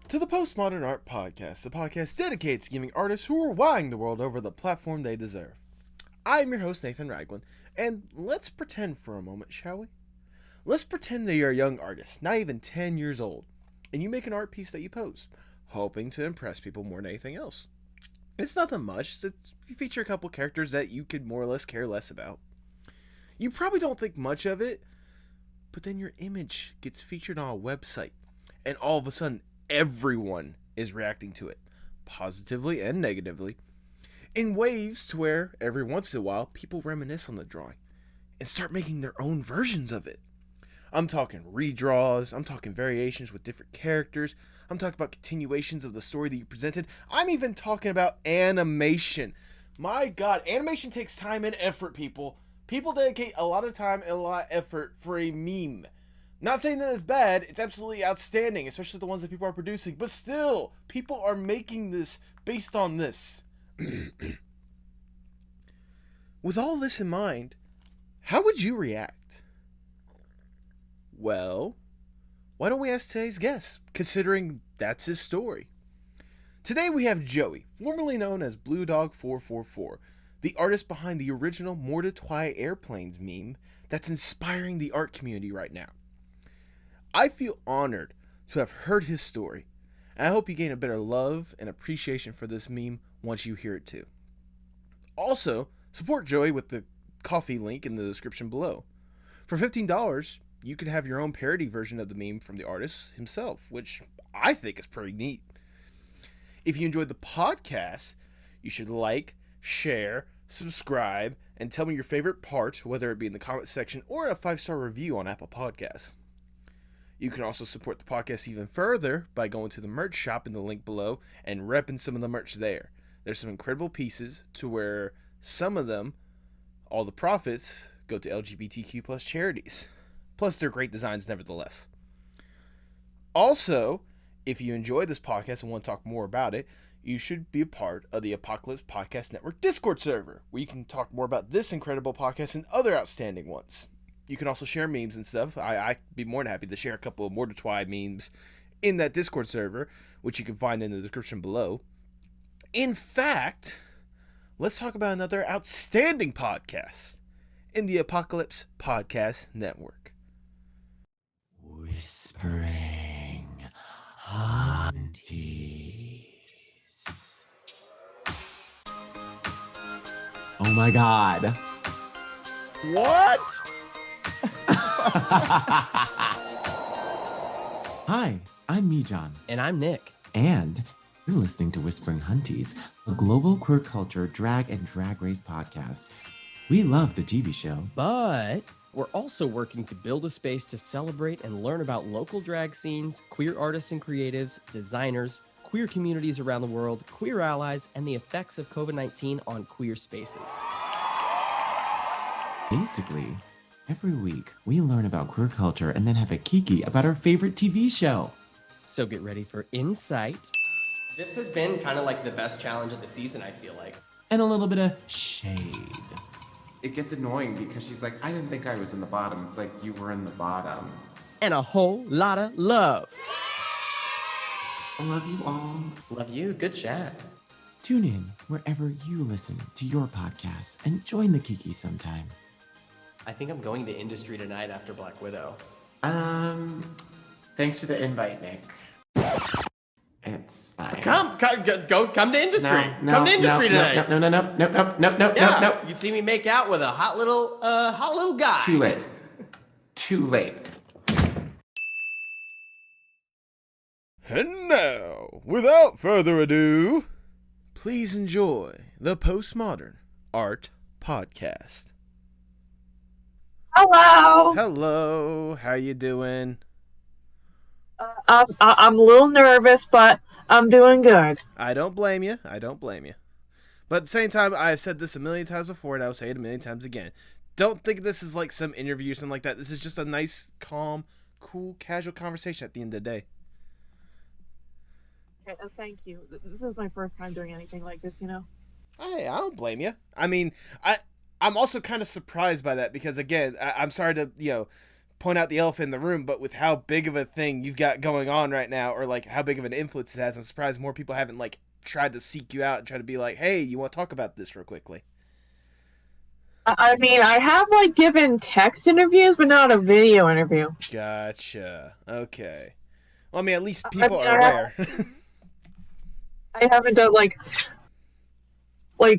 to the Postmodern Art Podcast, the podcast dedicated to giving artists who are wowing the world over the platform they deserve. I'm your host, Nathan Ragland, and let's pretend for a moment, shall we? Let's pretend that you're a young artist, not even 10 years old, and you make an art piece that you post, hoping to impress people more than anything else. It's nothing much, you feature a couple characters that you could more or less care less about. You probably don't think much of it, but then your image gets featured on a website, and all of a sudden, everyone is reacting to it, positively and negatively, in waves to where, every once in a while, people reminisce on the drawing and start making their own versions of it. I'm talking redraws, I'm talking variations with different characters, I'm talking about continuations of the story that you presented, I'm even talking about animation. My God, animation takes time and effort, people. People dedicate a lot of time and a lot of effort for a meme. Not saying that it's bad, it's absolutely outstanding, especially the ones that people are producing, but still, people are making this based on this. With all this in mind, how would you react? Well, why don't we ask today's guest, considering that's his story. Today we have Joey, formerly known as bluedog444, the artist behind the original MordeTwi Airplanes meme that's inspiring the art community right now. I feel honored to have heard his story, and I hope you gain a better love and appreciation for this meme once you hear it too. Also, support Joey with the coffee link in the description below. For $15, you can have your own parody version of the meme from the artist himself, which I think is pretty neat. If you enjoyed the podcast, you should like, share, subscribe, and tell me your favorite part, whether it be in the comment section or a 5-star review on Apple Podcasts. You can also support the podcast even further by going to the merch shop in the link below and repping some of the merch there. There's some incredible pieces to where some of them, all the profits, go to LGBTQ plus charities. Plus, they're great designs nevertheless. Also, if you enjoy this podcast and want to talk more about it, you should be a part of the Apocalypse Podcast Network Discord server, where you can talk more about this incredible podcast and other outstanding ones. You can also share memes and stuff. I'd be more than happy to share a couple of MordeTwi memes in that Discord server, which you can find in the description below. In fact, let's talk about another outstanding podcast in the Apocalypse Podcast Network. Whispering Aunties. Oh my God. What? Hi, I'm Mijan. And I'm Nick. And you're listening to Whispering Hunties, a global queer culture drag and drag race podcast. We love the TV show, But we're also working to build a space to celebrate and learn about local drag scenes, queer artists and creatives, designers, queer communities around the world, queer allies, and the effects of COVID-19 on queer spaces. basically. Every week, we learn about queer culture and then have a kiki about our favorite TV show. So get ready for insight. This has been kind of like the best challenge of the season, I feel like. And a little bit of shade. It gets annoying because she's like, I didn't think I was in the bottom. It's like, you were in the bottom. And a whole lot of love. I love you all. Love you. Good chat. Tune in wherever you listen to your podcast and join the kiki sometime. I think I'm going to industry tonight after Black Widow. Thanks for the invite, Nick. It's fine. Come to industry. Come to industry tonight. No. You see me make out with a hot little guy. Too late. Too late. And now, without further ado, please enjoy the Postmodern Art Podcast. Hello. Hello, how you doing? I'm a little nervous, but I'm doing good. I don't blame you. But at the same time, I've said this a million times before, and I'll say it a million times again. Don't think this is like some interview or something like that. This is just a nice, calm, cool, casual conversation at the end of the day. Okay, thank you. This is my first time doing anything like this, you know? I don't blame you. I mean, I'm also kind of surprised by that because, again, I'm sorry to, point out the elephant in the room, but with how big of a thing you've got going on right now, or like how big of an influence it has, I'm surprised more people haven't like tried to seek you out and try to be like, hey, you want to talk about this real quickly? I mean, I have like given text interviews, but not a video interview. Gotcha. Okay. Well, I mean, at least people are I aware. I haven't done like I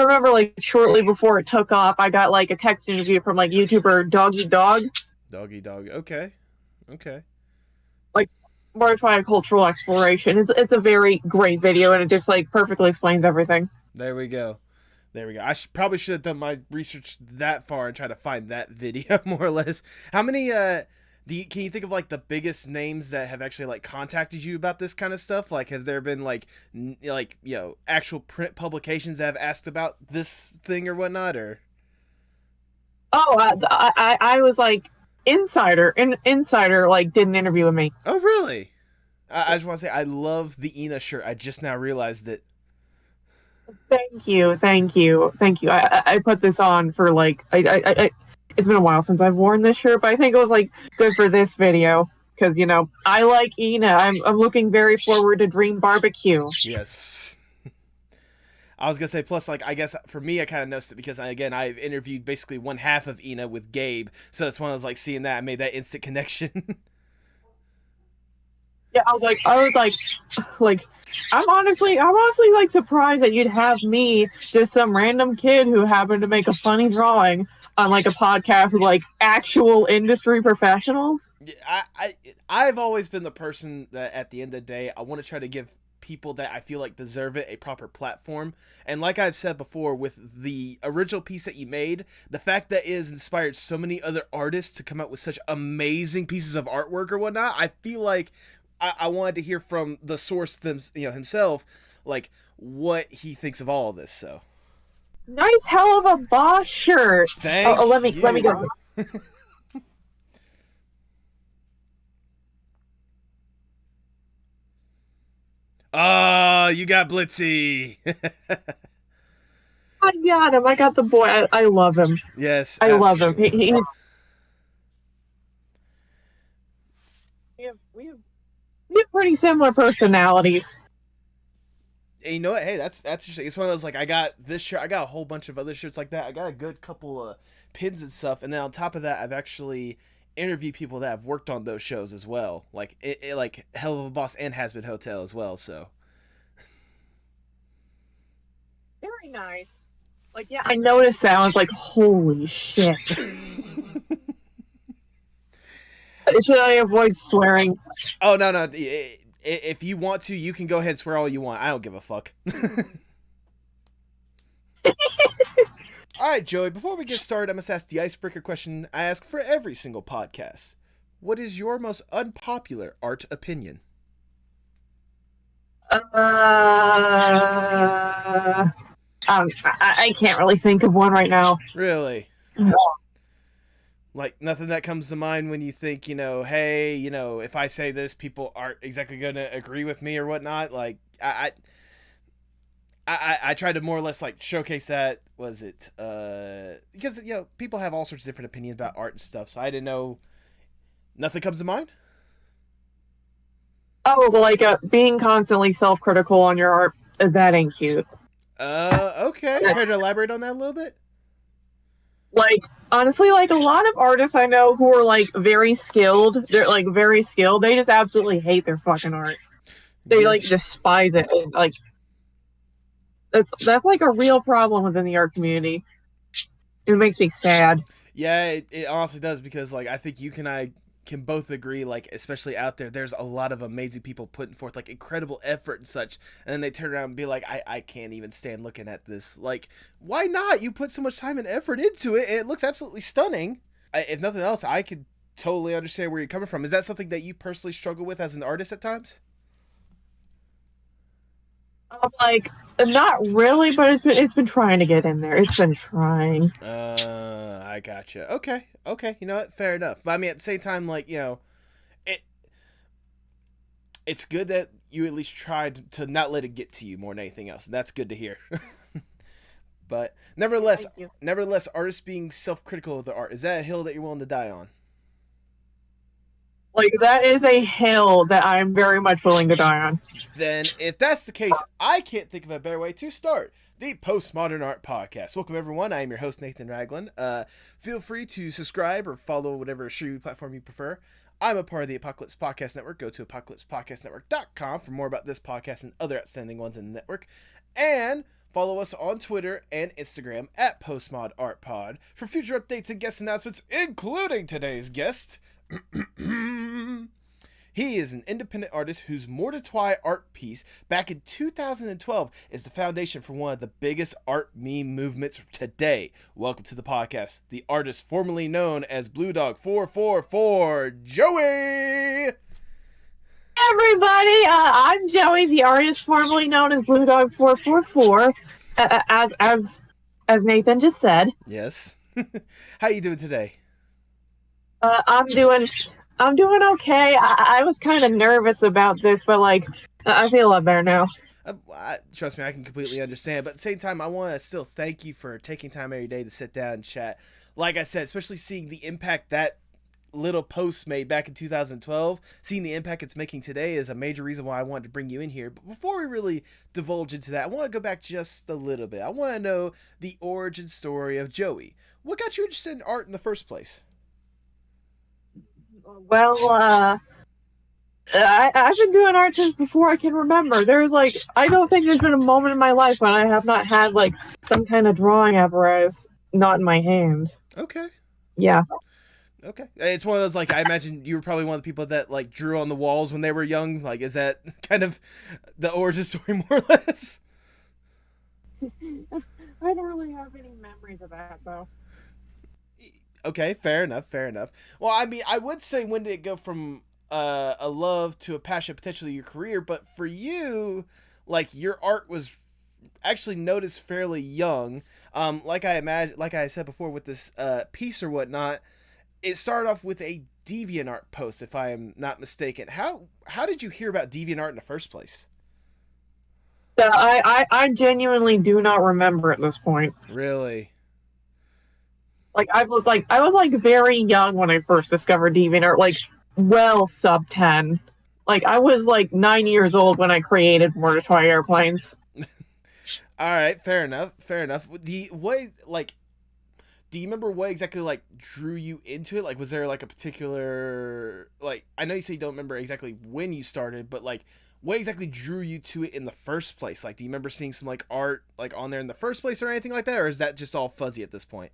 remember like shortly before it took off, I got like a text interview from like YouTuber Doggy Dog. Doggy Dog. Okay. Okay. MordeTwi Cultural Exploration. It's a very great video, and it just like perfectly explains everything. There we go. There we go. I probably should have done my research that far and try to find that video more or less. How many can you think of like the biggest names that have actually like contacted you about this kind of stuff? Like, has there been like actual print publications that have asked about this thing or whatnot? Or I was like Insider like did an interview with me. oh really? I just want to say I love the Ina shirt. I just now realized it. Thank you. I put this on for like I it's been a while since I've worn this shirt, but I think it was like good for this video because I like Ina. I'm looking very forward to Dream Barbecue. Yes. I was gonna say, plus, like, I guess for me, I kind of noticed it because I've interviewed basically one half of Ina with Gabe, so it's when I was like seeing that, I made that instant connection. Yeah, I was like, I'm honestly like surprised that you'd have me, just some random kid who happened to make a funny drawing, on like a podcast with like actual industry professionals. I've always been the person that at the end of the day, I want to try to give people that I feel like deserve it a proper platform. And like I've said before, with the original piece that you made, the fact that it has inspired so many other artists to come out with such amazing pieces of artwork or whatnot, I feel like I wanted to hear from the source himself, like what he thinks of all of this. So nice hell of a boss shirt. Thank let me you. go. Oh, you got Blitzy. I got him. I got the boy. I love him. Yes, I love him. absolutely. He's. We have pretty similar personalities. And you know what? Hey, that's interesting. It's one of those, like, I got this shirt. I got a whole bunch of other shirts like that. I got a good couple of pins and stuff. And then on top of that, I've actually interviewed people that have worked on those shows as well. Like, like Hell of a Boss and Has Been Hotel as well. So Very nice. Like, yeah, I noticed that. I was like, holy shit. Should I avoid swearing? Oh, no. If you want to, you can go ahead and swear all you want. I don't give a fuck. All right, Joey, before we get started, I must ask the icebreaker question I ask for every single podcast. What is your most unpopular art opinion? I can't really think of one right now. Really? Like, nothing that comes to mind when you think, hey, if I say this, people aren't exactly going to agree with me or whatnot. Like, I tried to more or less, like, showcase that, because, people have all sorts of different opinions about art and stuff, so I didn't know. Nothing comes to mind? Oh, like, being constantly self-critical on your art, that ain't cute. Okay. Try to elaborate on that a little bit? Like, honestly, like, a lot of artists I know who are, like, very skilled, they're, like, very skilled, they just absolutely hate their fucking art. They, like, despise it. And, like, that's, like, a real problem within the art community. It makes me sad. Yeah, it honestly does, because, like, I think you and I can both agree, like, especially out there's a lot of amazing people putting forth, like, incredible effort and such, and then they turn around and be like, I can't even stand looking at this. Like, why not? You put so much time and effort into it, and it looks absolutely stunning. If nothing else, I could totally understand where you're coming from. Is that something that you personally struggle with as an artist at times? Like, not really, but it's been trying to get in there. It's been trying. I gotcha. Okay. You know what? Fair enough. But I mean, at the same time, like, it's good that you at least tried to not let it get to you more than anything else. That's good to hear. But nevertheless, Thank you. artists being self-critical of the art, is that a hill that you're willing to die on? Like, that is a hill that I'm very much willing to die on. Then, if that's the case, I can't think of a better way to start the Postmodern Art Podcast. Welcome, everyone. I am your host, Nathan Ragland. Feel free to subscribe or follow whatever streaming platform you prefer. I'm a part of the Apocalypse Podcast Network. Go to apocalypsepodcastnetwork.com for more about this podcast and other outstanding ones in the network. And follow us on Twitter and Instagram at PostmodArtPod for future updates and guest announcements, including today's guest. He is an independent artist whose MordeTwi art piece back in 2012 is the foundation for one of the biggest art meme movements today. Welcome to the podcast, the artist formerly known as bluedog444, Joey! Everybody, I'm Joey, the artist formerly known as bluedog444, as Nathan just said. Yes. How you doing today? I'm doing okay. I was kind of nervous about this, but like, I feel a lot better now. Trust me, I can completely understand. But at the same time, I want to still thank you for taking time every day to sit down and chat. Like I said, especially seeing the impact that little post made back in 2012, seeing the impact it's making today is a major reason why I wanted to bring you in here. But before we really divulge into that, I want to go back just a little bit. I want to know the origin story of Joey. What got you interested in art in the first place? Well, I've been doing art since before I can remember. I don't think there's been a moment in my life when I have not had, like, some kind of drawing apparatus not in my hand. Okay. Yeah. Okay. It's one of those, like, I imagine you were probably one of the people that, like, drew on the walls when they were young. Like, is that kind of the origin story, more or less? I don't really have any memories of that, though. Okay, fair enough. Well, I mean, I would say, when did it go from a love to a passion, potentially your career? But for you, like, your art was actually noticed fairly young. Like I said before with this piece or whatnot, it started off with a DeviantArt post, if I am not mistaken. How did you hear about DeviantArt in the first place? I genuinely do not remember at this point. Really? Like, I was very young when I first discovered DeviantArt, like, well, sub 10. Like, I was, 9 years old when I created MordeTwi Airplanes. Alright, fair enough. Do you remember what exactly, drew you into it? Like, was there, a particular, I know you say you don't remember exactly when you started, but, what exactly drew you to it in the first place? Like, do you remember seeing some, art, on there in the first place or anything like that? Or is that just all fuzzy at this point?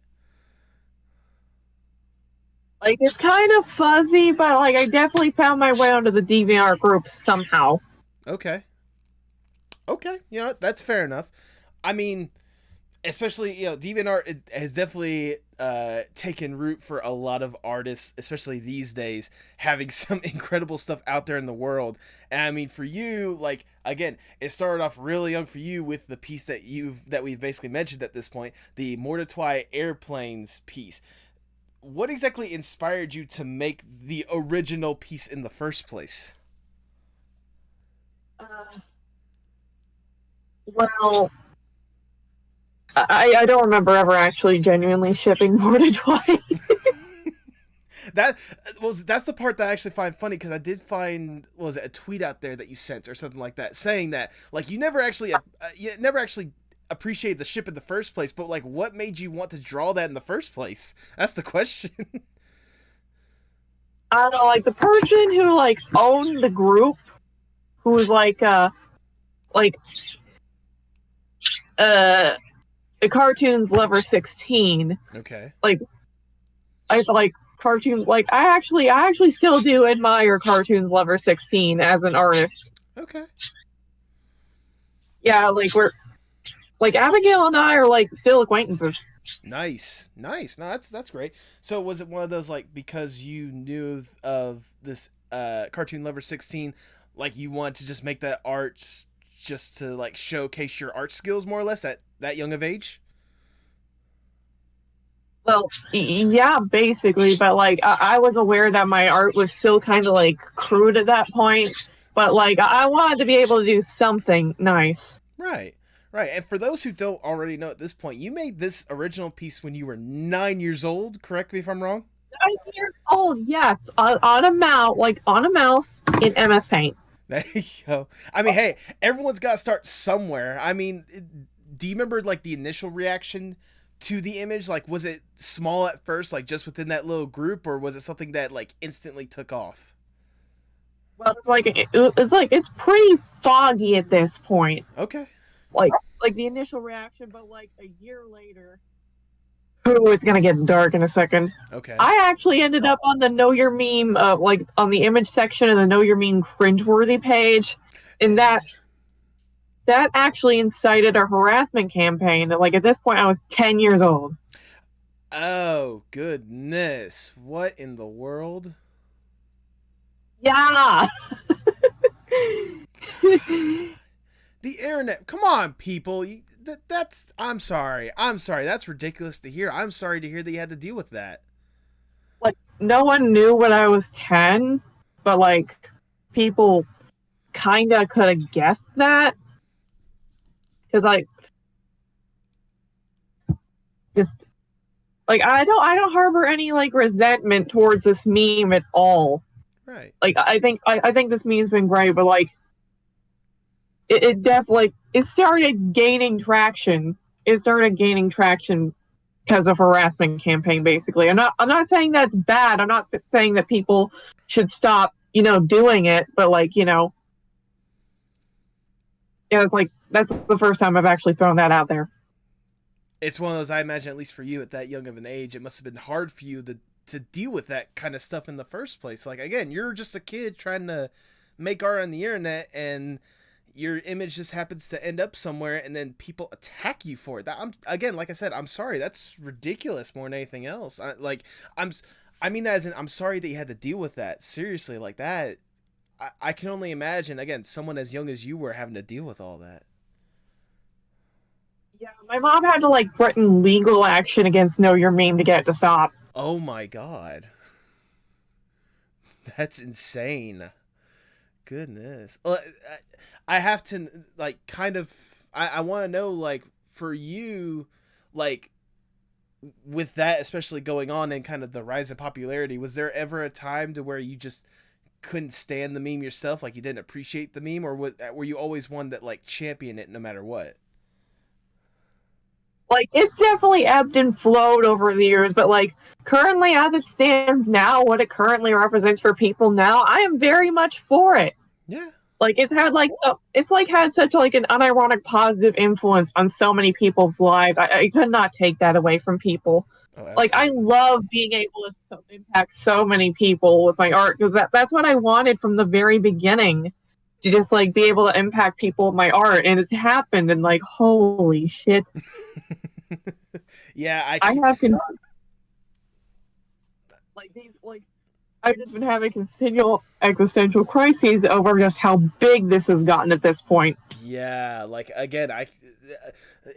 Like, it's kind of fuzzy, but, I definitely found my way onto the DeviantArt group somehow. Okay, that's fair enough. I mean, especially, DeviantArt has definitely taken root for a lot of artists, especially these days, having some incredible stuff out there in the world. And I mean, for you, again, it started off really young for you with the piece that we've basically mentioned at this point, the MordeTwi Airplanes piece. What exactly inspired you to make the original piece in the first place? Well, I don't remember ever actually genuinely shipping MordeTwi. That's the part that I actually find funny, because I did find, was it a tweet out there that you sent or something like that, saying that, you never actually appreciated the ship in the first place, but what made you want to draw that in the first place? That's the question. I don't know, the person who owned the group, who was a cartoons lover 16. Okay. I cartoons, I actually still do admire cartoons lover 16 as an artist. Okay. Yeah, we're Abigail and I are still acquaintances. Nice. No, that's great. So was it one of those, because you knew of this cartoon lover 16, you wanted to just make that art just to showcase your art skills more or less at that young of age? Well, yeah, basically, but I was aware that my art was still kind of crude at that point, but I wanted to be able to do something nice. Right. Right, and for those who don't already know at this point, you made this original piece when you were 9 years old. Correct me if I'm wrong. 9 years old, yes, on a mouse in MS Paint. There you go. I mean, hey, everyone's got to start somewhere. I mean, do you remember like the initial reaction to the image? Like, was it small at first, like just within that little group, or was it something that like instantly took off? Well, it's pretty foggy at this point. Okay. Like the initial reaction, but like a year later. Oh, it's gonna get dark in a second. Okay. I actually ended up on the Know Your Meme, like on the image section of the Know Your Meme cringeworthy page, and that actually incited a harassment campaign. Like at this point, I was 10 years old. Oh goodness! What in the world? Yeah. The internet. Come on, people. That's. I'm sorry. That's ridiculous to hear. I'm sorry to hear that you had to deal with that. Like no one knew when I was 10, but like people kind of could have guessed that, because like just like I don't harbor any like resentment towards this meme at all. Right. Like I think this meme's been great, but like it definitely started gaining traction. It started gaining traction because of harassment campaign. Basically, I'm not saying that's bad. I'm not saying that people should stop, doing it. But like, yeah, it's like that's the first time I've actually thrown that out there. It's one of those, I imagine, at least for you at that young of an age, it must have been hard for you to deal with that kind of stuff in the first place. Like, again, you're just a kid trying to make art on the internet, and your image just happens to end up somewhere, and then people attack you for it. Like I said, I'm sorry. That's ridiculous more than anything else. I mean that as in, I'm sorry that you had to deal with that. Seriously, like that. I can only imagine, again, someone as young as you were having to deal with all that. Yeah, my mom had to like threaten legal action against Know Your Meme to get it to stop. Oh my god. That's insane. Goodness. I have to, like, kind of, I want to know, like, for you, like, with that especially going on and kind of the rise in popularity, was there ever a time to where you just couldn't stand the meme yourself, like you didn't appreciate the meme, or were you always one that, like, championed it no matter what? Like, it's definitely ebbed and flowed over the years, but like currently as it stands now, what it currently represents for people now, I am very much for it. Yeah. Like it's had such like an unironic positive influence on so many people's lives. I could not take that away from people. Oh, like I love being able to impact so many people with my art, because that's what I wanted from the very beginning. To just like be able to impact people with my art, and it's happened, and like holy shit. Yeah, I have I've just been having continual existential crises over just how big this has gotten at this point. Yeah, like again,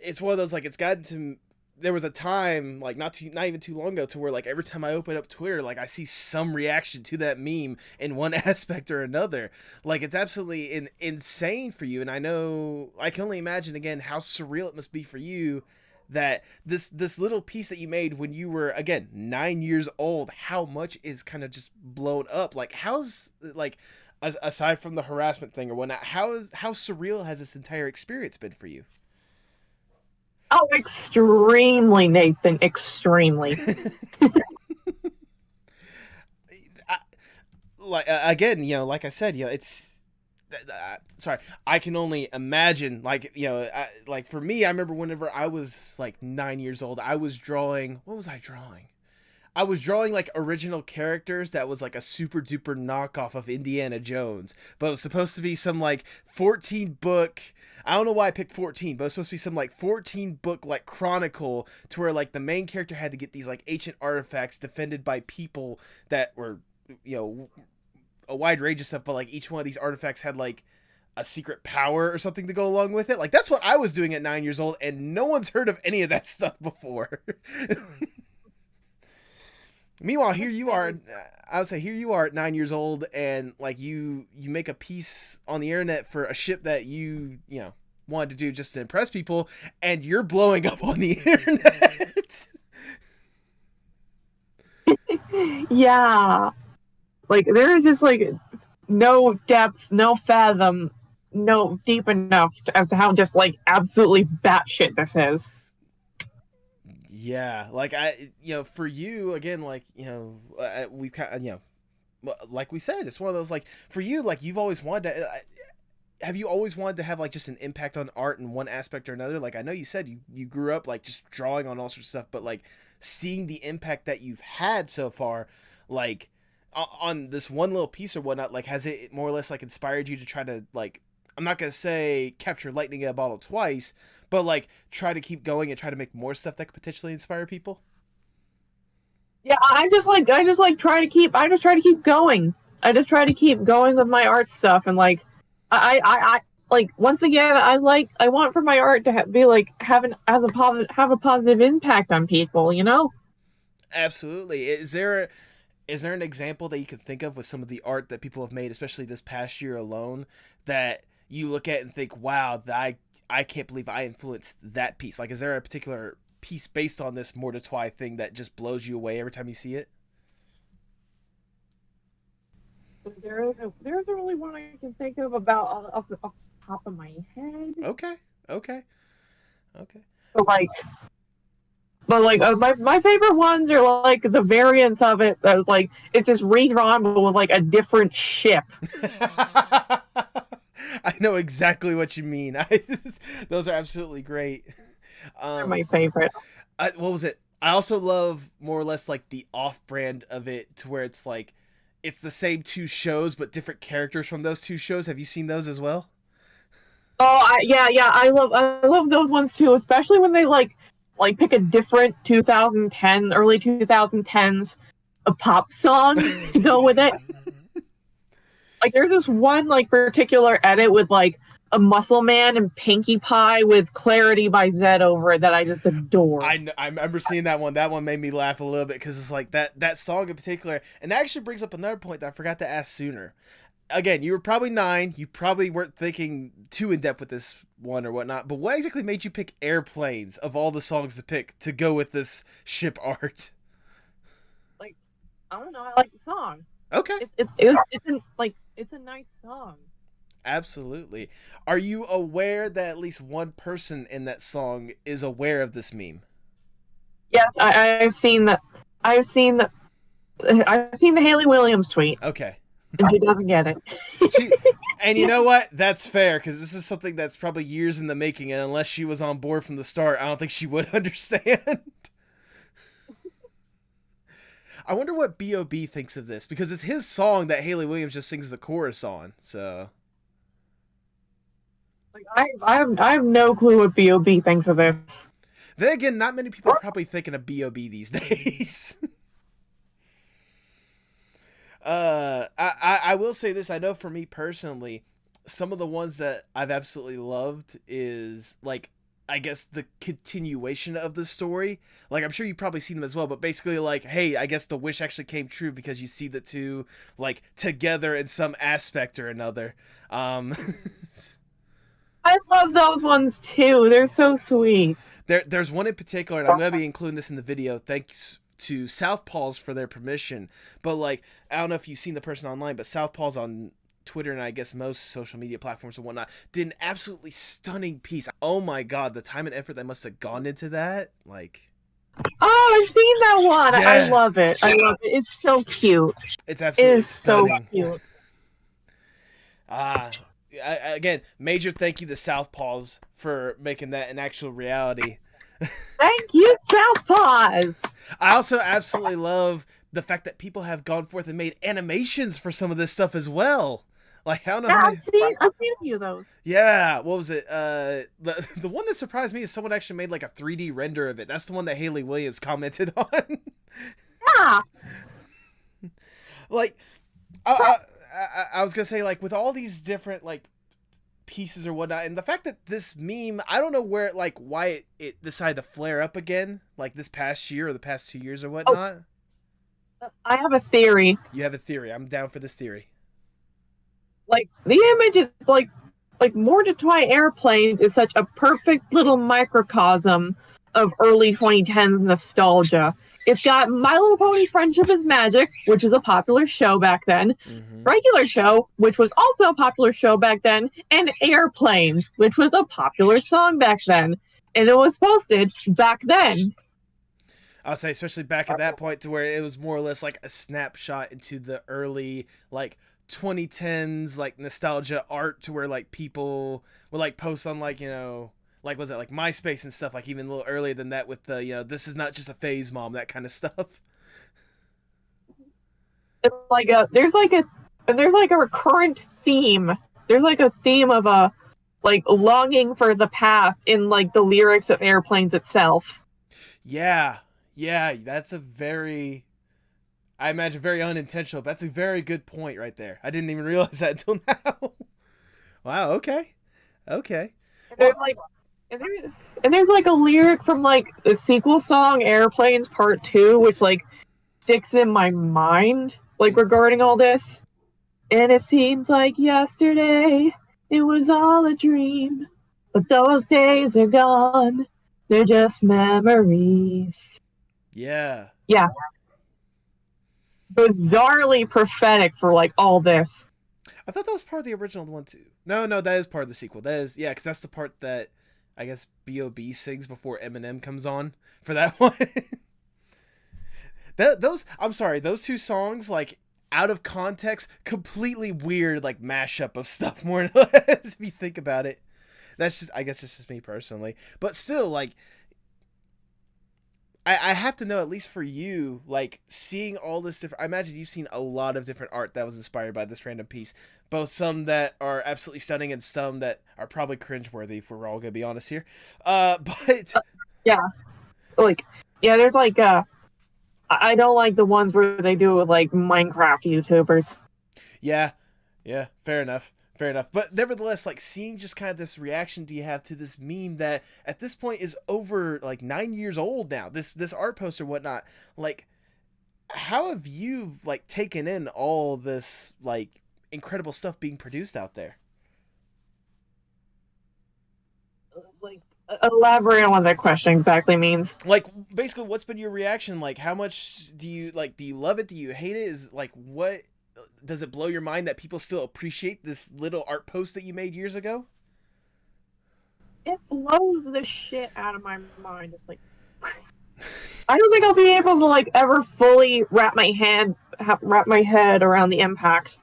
it's one of those, like, it's gotten to. There was a time, like not even too long ago, to where like every time I open up Twitter, like I see some reaction to that meme in one aspect or another. Like it's absolutely insane for you, and I know I can only imagine again how surreal it must be for you that this little piece that you made when you were, again, 9 years old, how much is kind of just blown up. Like how's, like, aside from the harassment thing or whatnot, how surreal has this entire experience been for you? Oh, extremely, Nathan, extremely. Again, like I said, it's sorry, I can only imagine, like, like for me, I remember whenever I was like 9 years old, I was drawing, what was I drawing? I was drawing like original characters that was like a super duper knockoff of Indiana Jones, but it was supposed to be some like 14 book, I don't know why I picked 14, but it was supposed to be some like 14 book like chronicle, to where like the main character had to get these like ancient artifacts defended by people that were, a wide range of stuff, but like each one of these artifacts had like a secret power or something to go along with it. Like that's what I was doing at 9 years old, and no one's heard of any of that stuff before. Meanwhile, here you are at 9 years old, and like you make a piece on the internet for a ship that you wanted to do just to impress people, and you're blowing up on the internet. Yeah. Like, there is just, like, no depth, no fathom, no deep enough as to how just, like, absolutely batshit this is. Yeah, like for you again, like we kind like we said, it's one of those like for you, like you've always wanted to. Have you always wanted to have like just an impact on art in one aspect or another? Like I know you said you grew up like just drawing on all sorts of stuff, but like seeing the impact that you've had so far, like on this one little piece or whatnot, like has it more or less like inspired you to try to like, I'm not gonna say capture lightning in a bottle twice, but like try to keep going and try to make more stuff that could potentially inspire people? Yeah, I just try to keep going. I just try to keep going with my art stuff, and like I like once again I want for my art to be like have a positive impact on people, you know? Absolutely. Is there an example that you could think of with some of the art that people have made, especially this past year alone, that you look at and think, wow, I can't believe I influenced that piece? Like, is there a particular piece based on this MordeTwi thing that just blows you away every time you see it? There isn't really one I can think of about off the top of my head. Okay. But my favorite ones are like the variants of it that was like it's just redrawn but with like a different ship. I know exactly what you mean. Those are absolutely great. They're my favorite. What was it? I also love more or less like the off-brand of it, to where it's like it's the same two shows but different characters from those two shows. Have you seen those as well? Oh, yeah. I love those ones too, especially when they like pick a different 2010 early 2010s a pop song to go with it. Like there's this one like particular edit with like a Muscle Man and Pinkie Pie with Clarity by Zed over it that I just adore. I remember seeing that one. That one made me laugh a little bit because it's like that song in particular. And that actually brings up another point that I forgot to ask sooner. Again, you were probably 9. You probably weren't thinking too in depth with this one or whatnot. But what exactly made you pick Airplanes of all the songs to pick to go with this ship art? Like, I don't know. I like the song. Okay. It's a nice song. Absolutely. Are you aware that at least one person in that song is aware of this meme? Yes, I've seen that. I've seen the Haley Williams tweet. Okay. And she doesn't get it. And you know what? That's fair, because this is something that's probably years in the making, and unless she was on board from the start, I don't think she would understand. I wonder what B.O.B. thinks of this, because it's his song that Haley Williams just sings the chorus on, so... Like, I have no clue what B.O.B. thinks of this. Then again, not many people are probably thinking of B.O.B. these days. I will say this. I know for me personally, some of the ones that I've absolutely loved is like, I guess the continuation of the story. Like, I'm sure you've probably seen them as well, but basically like, hey, I guess the wish actually came true because you see the two like together in some aspect or another. I love those ones too. They're so sweet. There's one in particular, and I'm going to be including this in the video. Thanks to Southpaws for their permission. But like, I don't know if you've seen the person online, but Southpaws on Twitter and I guess most social media platforms and whatnot did an absolutely stunning piece. Oh my god, the time and effort that must have gone into that. Like, oh, I've seen that one. Yeah. I love it. It's so cute. It's absolutely It is stunning. so cute. Again, major thank you to Southpaws for making that an actual reality. Thank you, Southpaws. I also absolutely love the fact that people have gone forth and made animations for some of this stuff as well. Like, I don't know. Yeah, How many... I've seen a few of those. Yeah, what was it? The one that surprised me is someone actually made like a 3D render of it. That's the one that Haley Williams commented on. Yeah. Like, I was gonna say, like, with all these different like pieces or whatnot, and the fact that this meme, I don't know where, like, why it decided to flare up again, like this past year or the past 2 years or whatnot. I have a theory. You have a theory. I'm down for this theory. Like, the image is like like MordeTwi Airplanes is such a perfect little microcosm of early 2010s nostalgia. It's got My Little Pony Friendship is Magic, which is a popular show back then, Regular Show, which was also a popular show back then, and Airplanes, which was a popular song back then. And it was posted back then. I'll say, especially back at that point, to where it was more or less like a snapshot into the early, like, 2010s, like, nostalgia art, to where, like, people would, like, post on, like, you know, like, was it like MySpace and stuff, like, even a little earlier than that, with the, you know, this is not just a phase, mom, that kind of stuff. It's like there's like a recurrent theme. There's like a theme of a, like, longing for the past in, like, the lyrics of Airplanes itself. Yeah, that's a very, I imagine, very unintentional, but that's a very good point right there. I didn't even realize that until now. Wow, okay. And there's like, and there's like a lyric from, like, the sequel song Airplanes Part 2, which, like, sticks in my mind, like, regarding all this. And it seems like yesterday it was all a dream, but those days are gone. They're just memories. Yeah. Bizarrely prophetic for, like, all this. I thought that was part of the original one too. No, that is part of the sequel. That is, yeah, because that's the part that I guess B.O.B. sings before Eminem comes on for that one. Those two songs, like, out of context, completely weird, like, mashup of stuff, more or less, if you think about it. That's just, I guess it's just me personally. But still, like, I have to know, at least for you, like, seeing all this different, I imagine you've seen a lot of different art that was inspired by this random piece. Both some that are absolutely stunning and some that are probably cringeworthy, if we're all going to be honest here. But yeah. Like, yeah, there's, like, I don't like the ones where they do it with, like, Minecraft YouTubers. Yeah, fair enough. But nevertheless, like, seeing just kind of this reaction do you have to this meme that at this point is over, like, 9 years old now, this art poster and whatnot, like, how have you, like, taken in all this, like, incredible stuff being produced out there? Like, elaborate on what that question exactly means. Like, basically, what's been your reaction? Like, how much do you love it? Do you hate it? Is, like, what does it blow your mind that people still appreciate this little art post that you made years ago? It blows the shit out of my mind. It's like, I don't think I'll be able to, like, ever fully wrap my head around the impact.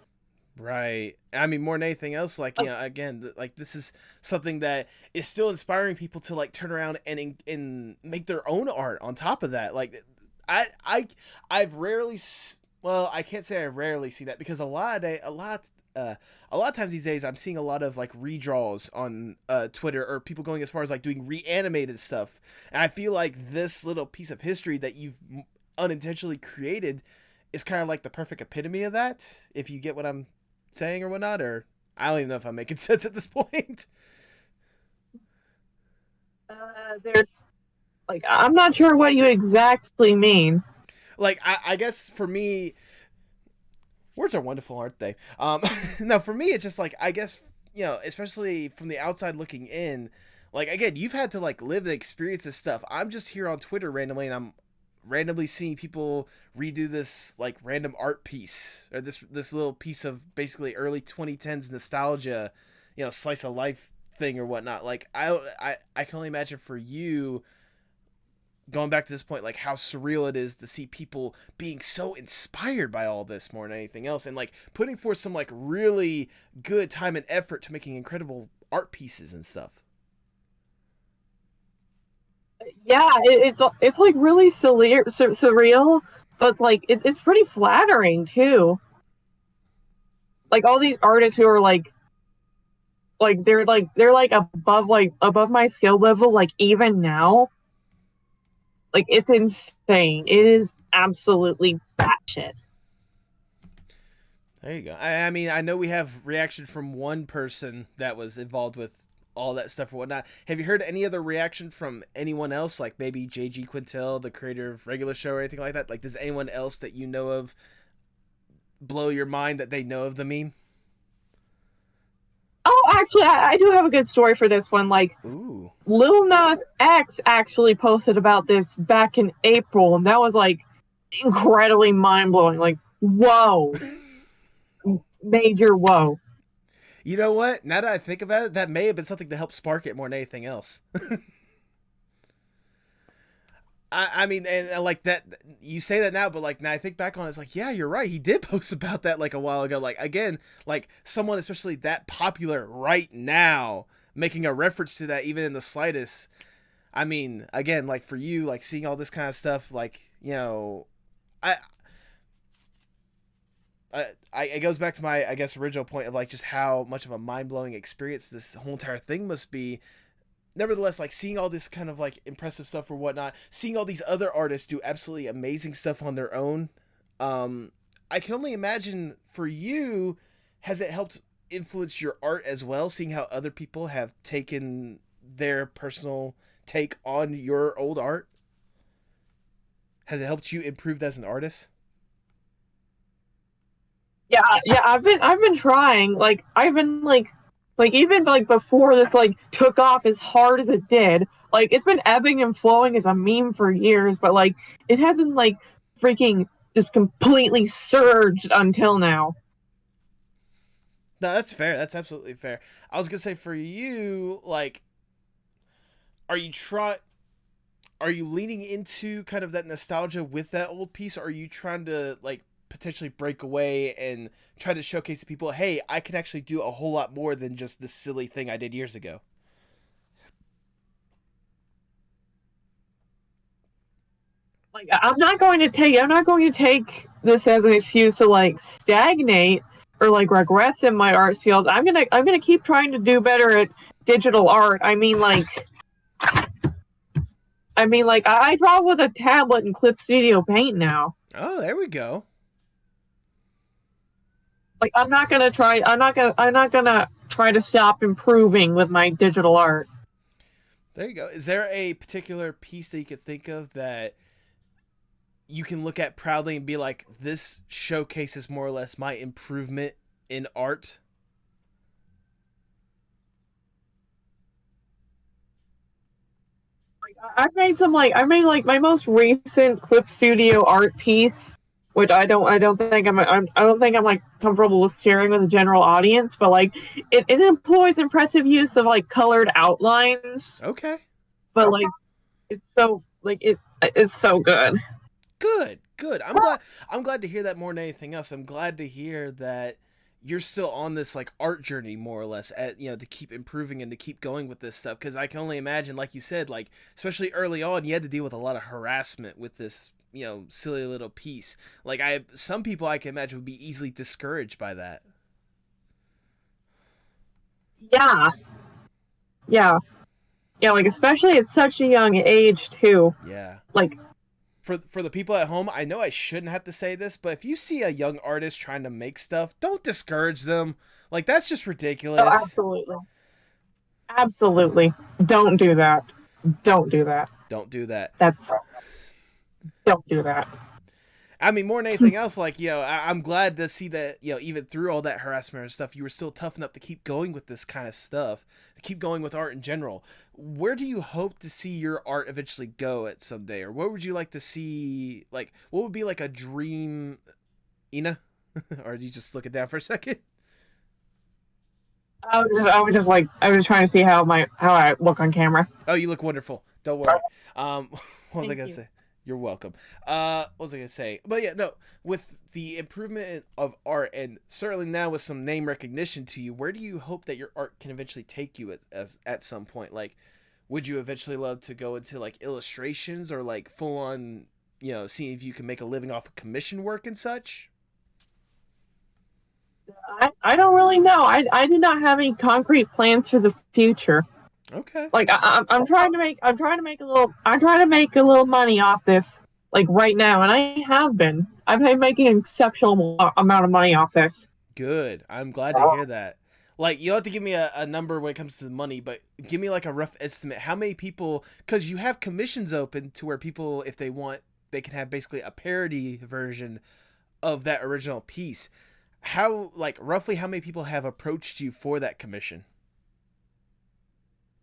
Right. I mean, more than anything else, like, you know, again, like, this is something that is still inspiring people to, like, turn around and make their own art on top of that. Like, I've rarely, well, I can't say I rarely see that, because a lot of times these days I'm seeing a lot of, like, redraws on Twitter, or people going as far as, like, doing reanimated stuff. And I feel like this little piece of history that you've unintentionally created is kind of like the perfect epitome of that, if you get what I'm saying or whatnot. Or I don't even know if I'm making sense at this point. There's, like, I'm not sure what you exactly mean. Like, I guess for me, words are wonderful, aren't they? No, for me, it's just, like, I guess, you know, especially from the outside looking in, like, again, you've had to, like, live and experience this stuff. I'm just here on Twitter randomly, and I'm randomly seeing people redo this, like, random art piece, or this little piece of basically early 2010s nostalgia, you know, slice of life thing or whatnot. Like, I can only imagine for you, going back to this point, like, how surreal it is to see people being so inspired by all this more than anything else, and, like, putting forth some, like, really good time and effort to making incredible art pieces and stuff. Yeah, it's like really surreal, but it's like it's pretty flattering too. Like, all these artists who are like they're above my skill level, like, even now. Like, it's insane. It is absolutely batshit. There you go. I mean, I know we have reaction from one person that was involved with all that stuff or whatnot. Have you heard any other reaction from anyone else? Like, maybe J.G. Quintel, the creator of Regular Show, or anything like that? Like, does anyone else that you know of blow your mind that they know of the meme? Oh, actually, I do have a good story for this one. Like, Ooh. Lil Nas X actually posted about this back in April, and that was like incredibly mind blowing. Like, whoa, major whoa. You know what? Now that I think about it, that may have been something to help spark it more than anything else. I mean, and like that, you say that now, but like now I think back on it, it's like, yeah, you're right. He did post about that like a while ago. Like, again, like someone especially that popular right now making a reference to that even in the slightest. I mean, again, like for you, like seeing all this kind of stuff, like, you know, it goes back to my, I guess, original point of like just how much of a mind blowing experience this whole entire thing must be. Nevertheless, like seeing all this kind of like impressive stuff or whatnot, seeing all these other artists do absolutely amazing stuff on their own, I can only imagine for you, has it helped influence your art as well? Seeing how other people have taken their personal take on your old art, has it helped you improve as an artist? Yeah, I've been trying. Like, I've been like even like before this like took off as hard as it did. Like, it's been ebbing and flowing as a meme for years, but like it hasn't like freaking just completely surged until now. No, that's fair. That's absolutely fair. I was gonna say for you, like, are you are you leaning into kind of that nostalgia with that old piece, or are you trying to like potentially break away and try to showcase to people, hey, I can actually do a whole lot more than just this silly thing I did years ago? Like, I'm not going to take this as an excuse to like stagnate or like regress in my art skills. I'm gonna keep trying to do better at digital art. I draw with a tablet and Clip Studio Paint now. Oh, there we go. Like, I'm not gonna try to stop improving with my digital art. There you go. Is there a particular piece that you could think of that you can look at proudly and be like, this showcases more or less my improvement in art? I made my most recent Clip Studio art piece, which I don't think I'm like comfortable with sharing with the general audience, but like it employs impressive use of like colored outlines. Okay. But like it's so good. Good. I'm glad to hear that more than anything else. I'm glad to hear that you're still on this like art journey more or less, at, you know, to keep improving and to keep going with this stuff, because I can only imagine, like you said, like especially early on you had to deal with a lot of harassment with this, you know, silly little piece. Like, some people I can imagine would be easily discouraged by that. Yeah, like especially at such a young age too. Yeah. Like, for the people at home, I know I shouldn't have to say this, but if you see a young artist trying to make stuff, don't discourage them. Like, that's just ridiculous. oh, absolutely, don't do that. Don't do that. Don't do that. Don't do that. I mean, more than anything else, like, you know, I'm glad to see that, you know, even through all that harassment and stuff, you were still tough enough to keep going with this kind of stuff, to keep going with art in general. Where do you hope to see your art eventually go at someday? Or what would you like to see, like, what would be like a dream, Ina? Or did you just look it down for a second? I was trying to see how I look on camera. Oh, you look wonderful. Don't worry. What was I Thank going to you. say? You're welcome. What was I gonna say? But yeah, no. With the improvement of art, and certainly now with some name recognition to you, where do you hope that your art can eventually take you at some point? Like, would you eventually love to go into like illustrations, or like full on, you know, seeing if you can make a living off of commission work and such? I don't really know. I do not have any concrete plans for the future. Okay. Like, I'm trying to make a little money off this, like, right now, and I have been. I've been making an exceptional amount of money off this. Good. I'm glad to hear that. Like, you don't have to give me a number when it comes to the money, but give me like a rough estimate. How many people, because you have commissions open to where people, if they want, they can have basically a parody version of that original piece. How, like, roughly how many people have approached you for that commission?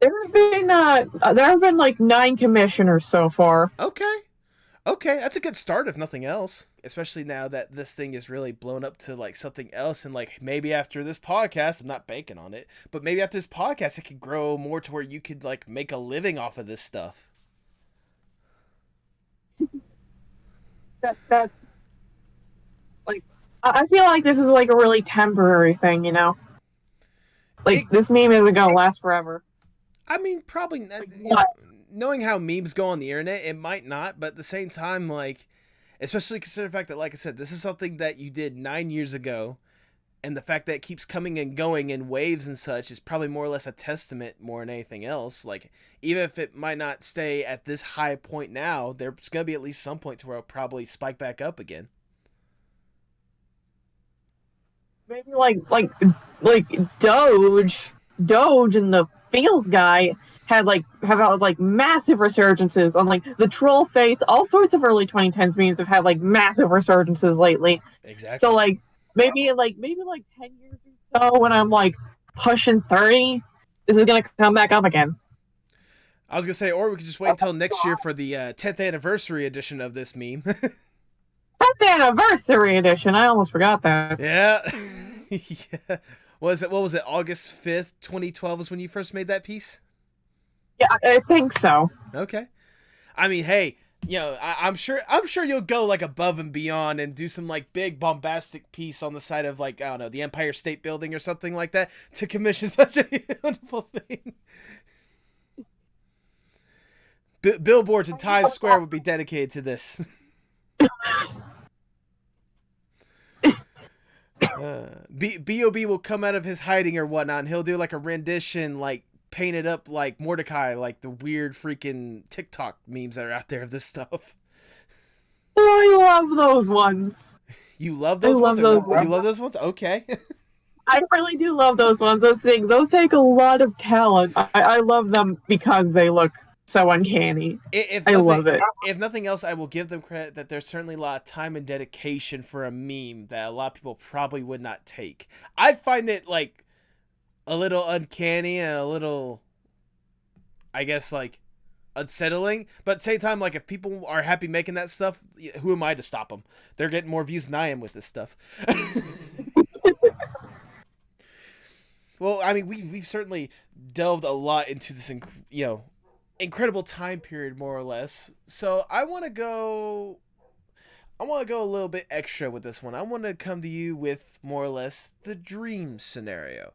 There have been like 9 commissioners so far. Okay. Okay, that's a good start if nothing else. Especially now that this thing is really blown up to like something else, and like maybe after this podcast, I'm not banking on it, but maybe after this podcast it could grow more to where you could like make a living off of this stuff. That like I feel like this is like a really temporary thing, you know? Like this meme isn't gonna last forever. I mean, probably not, you know, knowing how memes go on the internet, it might not, but at the same time, like, especially considering the fact that, like I said, this is something that you did 9 years ago, and the fact that it keeps coming and going in waves and such is probably more or less a testament more than anything else. Like, even if it might not stay at this high point now, there's going to be at least some point to where it'll probably spike back up again. Maybe like Doge and the Feels guy have had like massive resurgences on like the troll face. All sorts of early 2010s memes have had like massive resurgences lately. Exactly. So like maybe 10 years or so when I'm like pushing 30, this is gonna come back up again. I was gonna say, or we could just wait until next year for the 10th anniversary edition of this meme. 10th anniversary edition. I almost forgot that. Yeah. Yeah. What was it? August 5th, 2012 was when you first made that piece? Yeah, I think so. Okay. I mean, hey, you know, I'm sure you'll go like above and beyond and do some like big bombastic piece on the side of like, I don't know, the Empire State Building or something like that to commission such a wonderful thing. Billboards in Times Square would be dedicated to this. B.O.B. will come out of his hiding or whatnot, and he'll do like a rendition, like painted up like Mordecai, like the weird freaking TikTok memes that are out there of this stuff. Oh, I love those ones. You love those ones? You love those ones? Okay. I really do love those ones. Those take a lot of talent. I love them because they look so uncanny. I love it. If nothing else, I will give them credit that there's certainly a lot of time and dedication for a meme that a lot of people probably would not take. I find it like a little uncanny and a little, I guess, like unsettling. But at the same time, like if people are happy making that stuff, who am I to stop them? They're getting more views than I am with this stuff. Well, I mean, we've certainly delved a lot into this, incredible time period, more or less. So I want to go a little bit extra with this one. I want to come to you with more or less the dream scenario.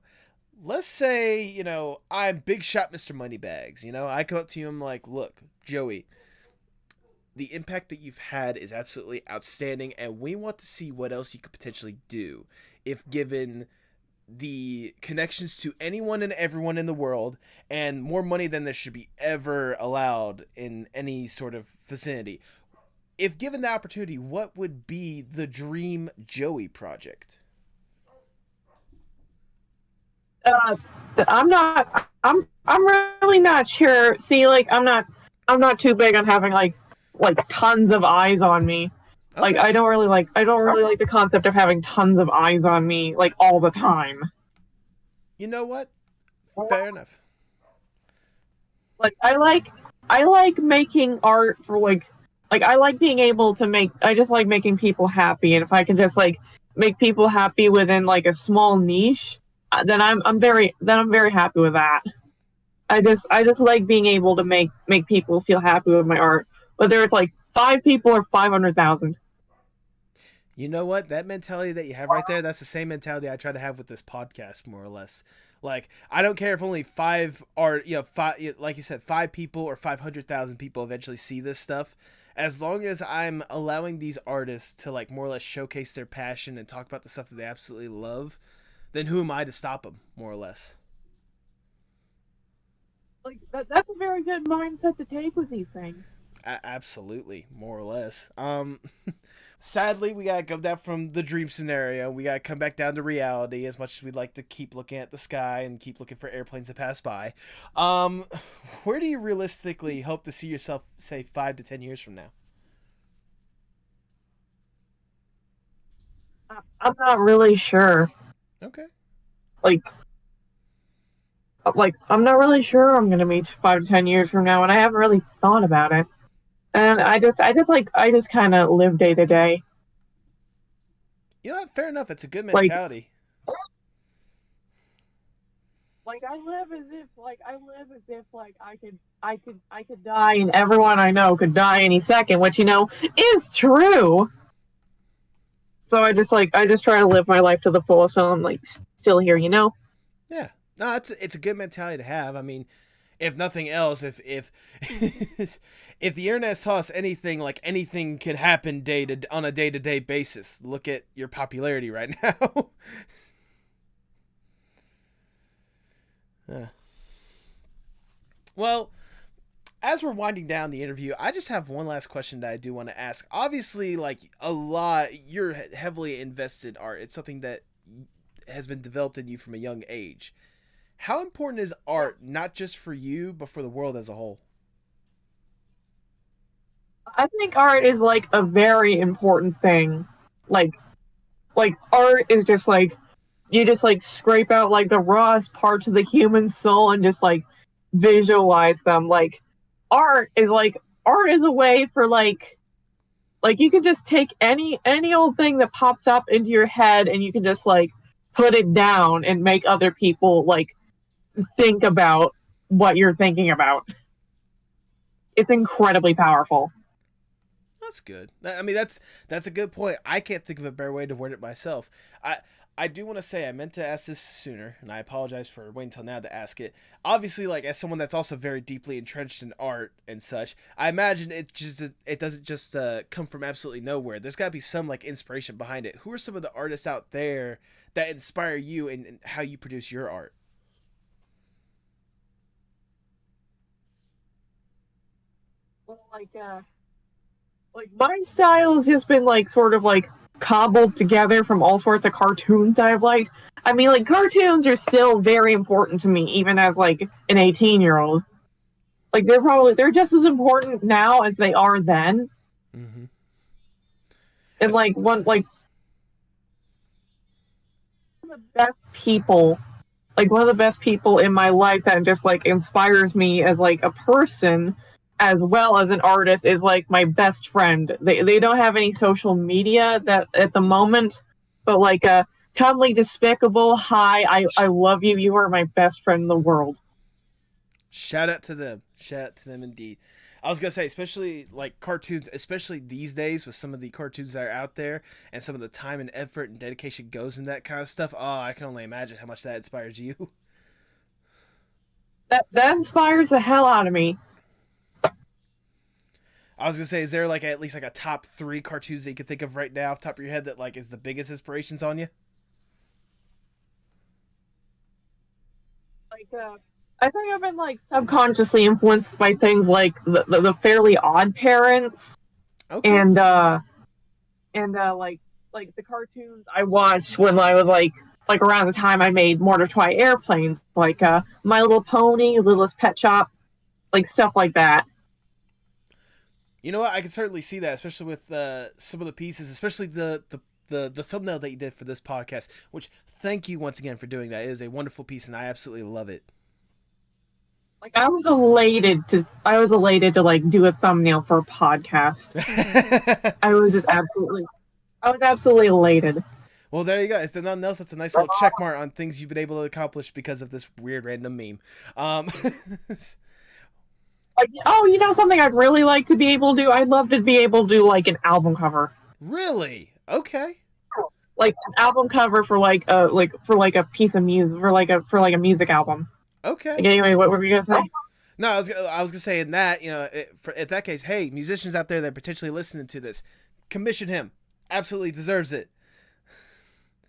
Let's say, I'm Big Shot Mr. Moneybags. I come up to you and I'm like, look, Joey, the impact that you've had is absolutely outstanding, and we want to see what else you could potentially do if given the connections to anyone and everyone in the world and more money than there should be ever allowed in any sort of vicinity. If given the opportunity, what would be the dream Joey project? I'm really not sure. See, like I'm not too big on having like tons of eyes on me. Okay. Like I don't really like the concept of having tons of eyes on me like all the time. You know what? Fair enough. Like I like making art for like I like being able to make. I just like making people happy, and if I can just like make people happy within like a small niche, then I'm very happy with that. I just like being able to make people feel happy with my art, whether it's like 5 people or 500,000. You know what? That mentality that you have right there, that's the same mentality I try to have with this podcast, more or less. Like, I don't care if only 5 are, like you said, 5 people or 500,000 people eventually see this stuff. As long as I'm allowing these artists to, like, more or less showcase their passion and talk about the stuff that they absolutely love, then who am I to stop them, more or less? Like, that's a very good mindset to take with these things. Absolutely, more or less. Sadly, we gotta come down from the dream scenario. We gotta come back down to reality. As much as we'd like to keep looking at the sky and keep looking for airplanes to pass by, where do you realistically hope to see yourself, say, 5 to 10 years from now? I'm not really sure. Okay. Like like I'm not really sure I'm gonna meet 5 to 10 years from now, and I haven't really thought about it. And I just kind of live day to day. You know what? Fair enough. It's a good Like mentality. I live as if like I could die, and everyone I know could die any second, which is true. So I just try to live my life to the fullest while I'm like still here. Yeah. No, it's a good mentality to have. I mean, if nothing else, if if the internet taught us anything, like anything can happen on a day-to-day basis. Look at your popularity right now. Yeah. Well, as we're winding down the interview, I just have one last question that I do want to ask. Obviously, like you're heavily invested in art. It's something that has been developed in you from a young age. How important is art, not just for you, but for the world as a whole? I think art is like a very important thing. Like art is just like you just like scrape out like the rawest parts of the human soul and just like visualize them. Art is a way for like you can just take any old thing that pops up into your head and you can just like put it down and make other people like think about what you're thinking about. It's incredibly powerful. That's good. I mean, that's a good point. I can't think of a better way to word it myself. I do want to say I meant to ask this sooner, and I apologize for waiting until now to ask it. Obviously, like as someone that's also very deeply entrenched in art and such, I imagine it doesn't just come from absolutely nowhere. There's got to be some like inspiration behind it. Who are some of the artists out there that inspire you and how you produce your art? Well, like my style has just been like sort of like cobbled together from all sorts of cartoons I've liked. I mean, like cartoons are still very important to me, even as like an 18-year-old. Like they're just as important now as they are then. Mm-hmm. And like one of the best people, like one of the best people in my life that just like inspires me as like a person as well as an artist is like my best friend. They don't have any social media that at the moment, but like a cuddly despicable hi, I love you. You are my best friend in the world. Shout out to them. Shout out to them indeed. I was gonna say, especially like cartoons, especially these days with some of the cartoons that are out there and some of the time and effort and dedication goes in that kind of stuff. Oh, I can only imagine how much that inspires you. That inspires the hell out of me. I was gonna say, is there like at least like a top 3 cartoons that you could think of right now off the top of your head that like is the biggest inspirations on you? I think I've been like subconsciously influenced by things like the Fairly Odd Parents. Okay. And like the cartoons I watched when I was like around the time I made MordeTwi Airplanes, like My Little Pony, Littlest Pet Shop, like stuff like that. You know what? I can certainly see that, especially with some of the pieces, especially the thumbnail that you did for this podcast. Which thank you once again for doing that. It is a wonderful piece, and I absolutely love it. Like I was elated to like do a thumbnail for a podcast. I was absolutely elated. Well, there you go. It's nothing else. That's a nice little check mark on things you've been able to accomplish because of this weird random meme. Like, oh, something I'd really like to be able to do? I'd love to be able to do like an album cover. Really? Okay. Like an album cover for like a piece of music for like a music album. Okay. Like, anyway, what were you gonna say? No, I was gonna say in that at that case, hey, musicians out there that are potentially listening to this, commission him. Absolutely deserves it.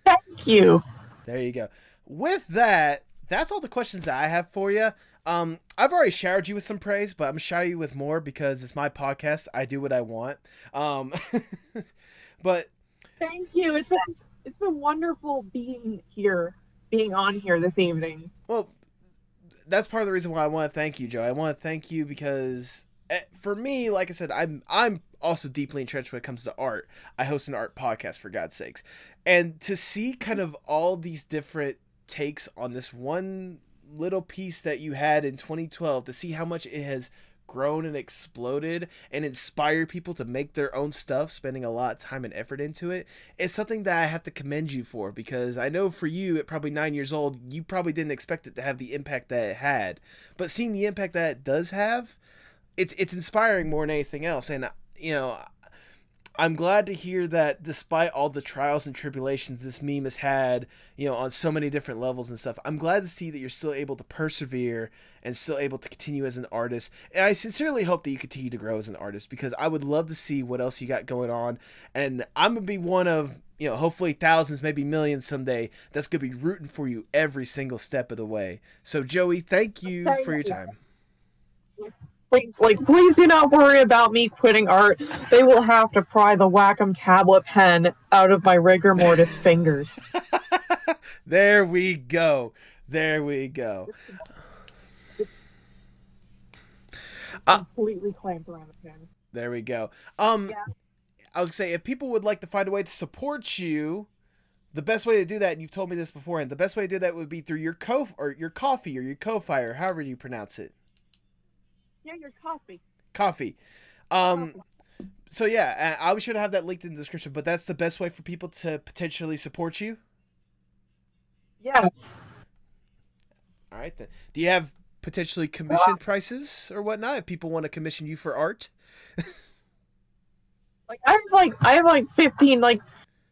Thank you. There you go. With that, that's all the questions that I have for you. I've already showered you with some praise, but I'm gonna shower you with more because it's my podcast. I do what I want. But thank you. It's been wonderful being on here this evening. Well, that's part of the reason why I want to thank you, Joe. I want to thank you because for me, like I said, I'm also deeply entrenched when it comes to art. I host an art podcast, for God's sakes, and to see kind of all these different takes on this one little piece that you had in 2012, to see how much it has grown and exploded and inspired people to make their own stuff, spending a lot of time and effort into it, is something that I have to commend you for, because I know for you at probably 9 years old, you probably didn't expect it to have the impact that it had, but seeing the impact that it does have, it's inspiring more than anything else. And I'm glad to hear that despite all the trials and tribulations this meme has had, on so many different levels and stuff, I'm glad to see that you're still able to persevere and still able to continue as an artist. And I sincerely hope that you continue to grow as an artist, because I would love to see what else you got going on. And I'm going to be one of, hopefully thousands, maybe millions someday, that's going to be rooting for you every single step of the way. So Joey, thank you for your time. Please do not worry about me quitting art. They will have to pry the Wacom tablet pen out of my rigor mortis fingers. There we go. There we go. Completely clamped around the pen. There we go. Yeah. I was gonna say, if people would like to find a way to support you, the best way to do that, and you've told me this beforehand, the best way to do that would be through your Ko-fi or your Ko-fi, or however you pronounce it. Yeah, your coffee. Coffee. So yeah, I'll be sure to have that linked in the description, but that's the best way for people to potentially support you? Yes. All right then. Do you have potentially commission prices or whatnot if people want to commission you for art? I have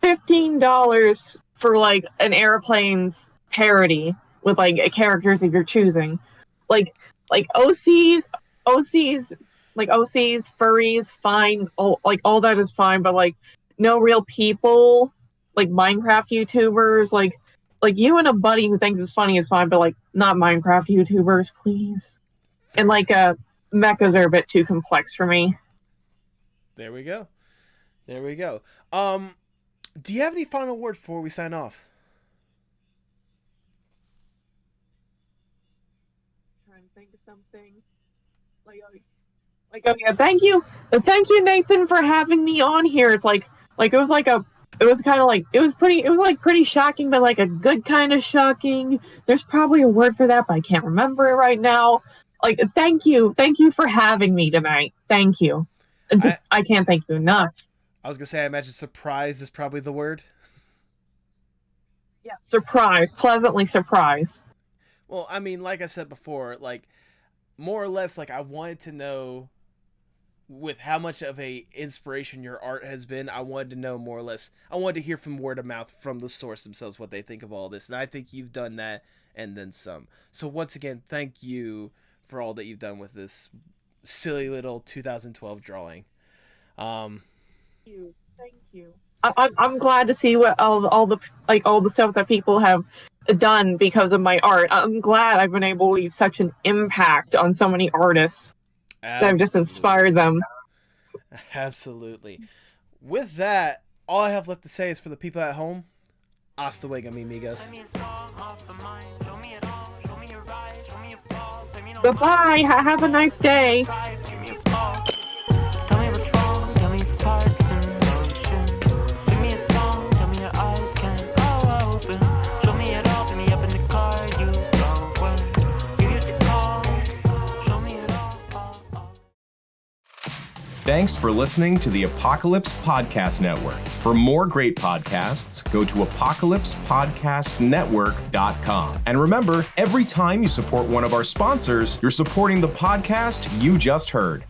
$15 for an Airplanes parody with characters that you're choosing. Like OCs, furries, fine. All that is fine, but no real people, Minecraft YouTubers, like you and a buddy who thinks it's funny is fine, but not Minecraft YouTubers, please. And mechas are a bit too complex for me. There we go. There we go. Do you have any final words before we sign off? Trying to think of something. Yeah, thank you, Nathan, for having me on here. It's it was pretty shocking, but a good kind of shocking. There's probably a word for that, but I can't remember it right now. Thank you for having me tonight. Thank you. I can't thank you enough. I was gonna say, I imagine surprised is probably the word. Yeah, pleasantly surprised. Well, I mean, like I said before, more or less, I wanted to know, with how much of a inspiration your art has been, I wanted to know more or less. I wanted to hear from word of mouth from the source themselves what they think of all this, and I think you've done that and then some. So once again, thank you for all that you've done with this silly little 2012 drawing. Thank you. I'm glad to see what all the stuff that people have done because of my art. I'm glad I've been able to leave such an impact on so many artists. That I've just inspired them. Absolutely. With that, all I have left to say is, for the people at home, hasta luego, amigos. Bye-bye. Have a nice day. Thanks for listening to the Apocalypse Podcast Network. For more great podcasts, go to apocalypsepodcastnetwork.com. And remember, every time you support one of our sponsors, you're supporting the podcast you just heard.